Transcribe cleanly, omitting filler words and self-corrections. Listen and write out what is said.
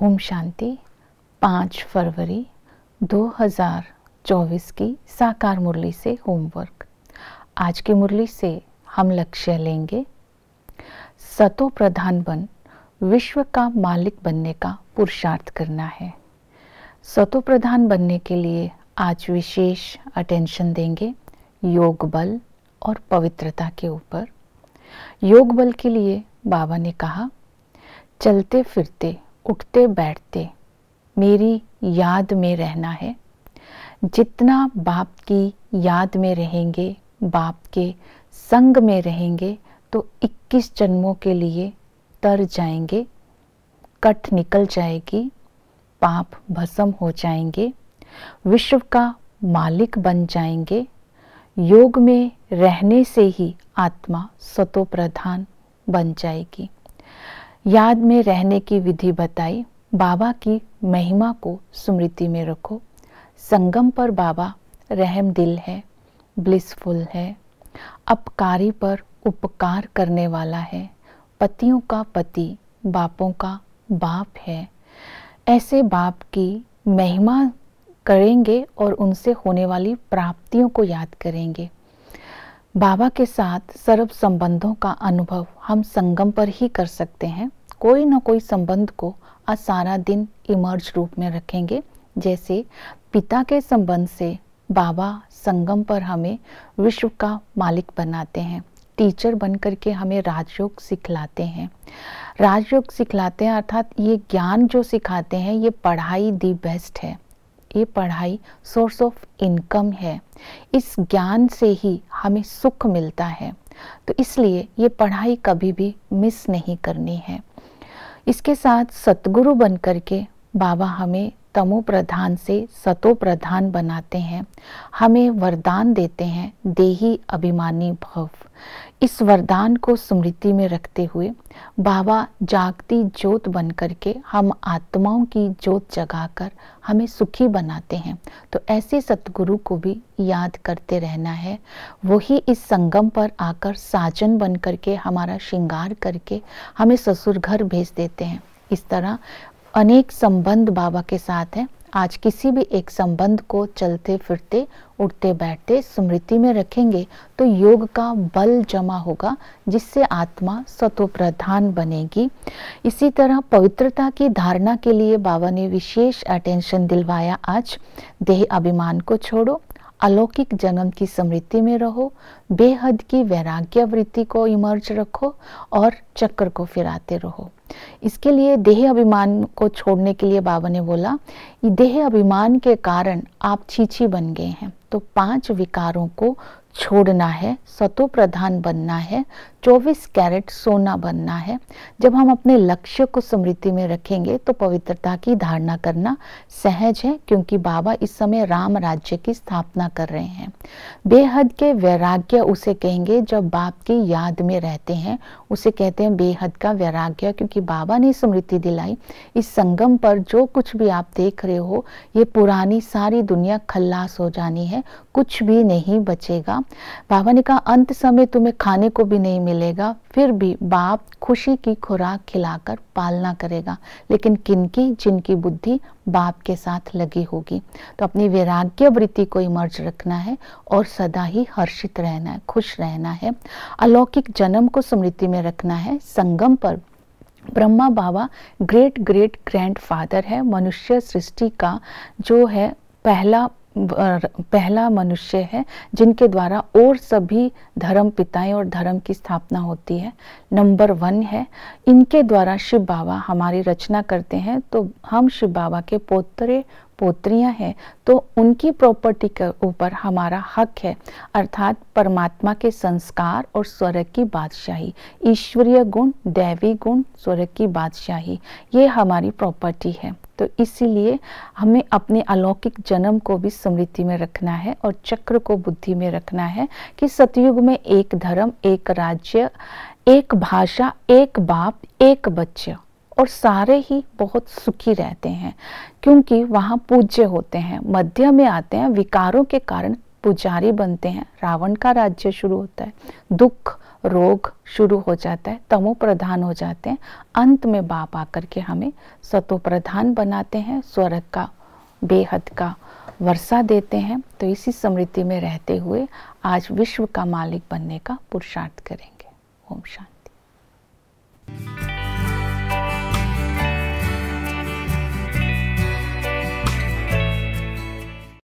ओम शांति। 5 फरवरी 2024 की साकार मुरली से होमवर्क। आज की मुरली से हम लक्ष्य लेंगे सतो प्रधान बन विश्व का मालिक बनने का पुरुषार्थ करना है। सतो प्रधान बनने के लिए आज विशेष अटेंशन देंगे योग बल और पवित्रता के ऊपर। योग बल के लिए बाबा ने कहा, चलते फिरते उठते बैठते मेरी याद में रहना है। जितना बाप की याद में रहेंगे, बाप के संग में रहेंगे तो 21 जन्मों के लिए तर जाएंगे, कट निकल जाएगी, पाप भस्म हो जाएंगे, विश्व का मालिक बन जाएंगे। योग में रहने से ही आत्मा सतो प्रधान बन जाएगी। याद में रहने की विधि बताई। बाबा की महिमा को स्मृति में रखो। संगम पर बाबा रहम दिल है, ब्लिसफुल है, अपकारी पर उपकार करने वाला है, पतियों का पति, बापों का बाप है। ऐसे बाप की महिमा करेंगे और उनसे होने वाली प्राप्तियों को याद करेंगे। बाबा के साथ सर्व संबंधों का अनुभव हम संगम पर ही कर सकते हैं। कोई ना कोई संबंध को आज सारा दिन इमर्ज रूप में रखेंगे। जैसे पिता के संबंध से बाबा संगम पर हमें विश्व का मालिक बनाते हैं। टीचर बन करके हमें राजयोग सिखलाते हैं। राजयोग सिखलाते हैं अर्थात ये ज्ञान जो सिखाते हैं, ये पढ़ाई दी बेस्ट है। ये पढ़ाई सोर्स ऑफ इनकम है। इस ज्ञान से ही हमें सुख मिलता है। तो इसलिए ये पढ़ाई कभी भी मिस नहीं करनी है। इसके साथ सतगुरु बन करके बाबा हमें तमो प्रधान से सतो प्रधान बनाते हैं। हमें वरदान देते हैं, देही अभिमानी भव। इस वरदान को स्मृति में रखते हुए बाबा जागती ज्योत बन करके हम आत्माओं की ज्योत जगाकर हमें सुखी बनाते हैं। तो ऐसे सतगुरु को भी याद करते रहना है। वही इस संगम पर आकर साजन बन करके हमारा श्रृंगार करके हमें ससुर घर भेज देते हैं। इस तरह अनेक संबंध बाबा के साथ हैं। आज किसी भी एक संबंध को चलते फिरते उठते बैठते स्मृति में रखेंगे तो योग का बल जमा होगा, जिससे आत्मा सतो प्रधान बनेगी। इसी तरह पवित्रता की धारणा के लिए बाबा ने विशेष अटेंशन दिलवाया। आज देह अभिमान को छोड़ो, अलौकिक जन्म की स्मृति में रहो, बेहद की वैराग्य वृत्ति को इमर्ज रखो और चक्र को फिराते रहो। इसके लिए देह अभिमान को छोड़ने के लिए बाबा ने बोला, देह अभिमान के कारण आप छीछी बन गए हैं। तो 5 विकारों को छोड़ना है, सतो प्रधान बनना है, 24 कैरेट सोना बनना है। जब हम अपने लक्ष्य को स्मृति में रखेंगे तो पवित्रता की धारणा करना सहज है, क्योंकि बाबा इस समय राम राज्य की स्थापना कर रहे हैं। बेहद के वैराग्य उसे कहेंगे जब बाप की याद में रहते हैं, उसे कहते हैं बेहद का वैराग्य, क्योंकि बाबा ने स्मृति दिलाई। इस संगम पर जो कुछ भी आप देख रहे हो, ये पुरानी सारी दुनिया खल्लास हो जानी है, कुछ भी नहीं बचेगा। बाबा ने कहा अंत समय तुम्हें खाने को भी नहीं मिलेगा, फिर भी बाप खुशी की खुराक खिलाकर पालना करेगा। लेकिन किनकी? जिनकी बुद्धि बाप के साथ लगी होगी। तो अपनी वैराग्य वृत्ति को इमर्ज रखना है और सदा ही हर्षित रहना है, खुश रहना है। अलौकिक जन्म को स्मृति में रखना है। संगम पर ब्रह्मा बाबा ग्रेट ग्रेट ग्रैंड फादर है। मनुष्य सृष्टि का जो है पहला मनुष्य है, जिनके द्वारा और सभी धर्म पिताएं और धर्म की स्थापना होती है। नंबर 1 है। इनके द्वारा शिव बाबा हमारी रचना करते हैं। तो हम शिव बाबा के पोतरे पोत्रियां हैं, तो उनकी प्रॉपर्टी के ऊपर हमारा हक है। अर्थात परमात्मा के संस्कार और स्वर्ग की बादशाही, ईश्वरीय गुण, दैवी गुण, स्वर्ग की बादशाही, ये हमारी प्रॉपर्टी है। तो इसीलिए हमें अपने अलौकिक जन्म को भी स्मृति में रखना है और चक्र को बुद्धि में रखना है कि सतयुग में एक धर्म, एक राज्य, एक भाषा, एक बाप, एक बच्चा, और सारे ही बहुत सुखी रहते हैं, क्योंकि वहाँ पूज्य होते हैं। मध्य में आते हैं, विकारों के कारण पुजारी बनते हैं, रावण का राज्य शुरू होता है, दुख रोग शुरू हो जाता है, तमो प्रधान हो जाते हैं, अंत में बाप आकर के हमें सतो प्रधान बनाते हैं, स्वर्ग का बेहद का वर्षा देते हैं। तो इसी स्मृति में रहते हुए आज विश्व का मालिक बनने का पुरुषार्थ करेंगे। ओम शांति।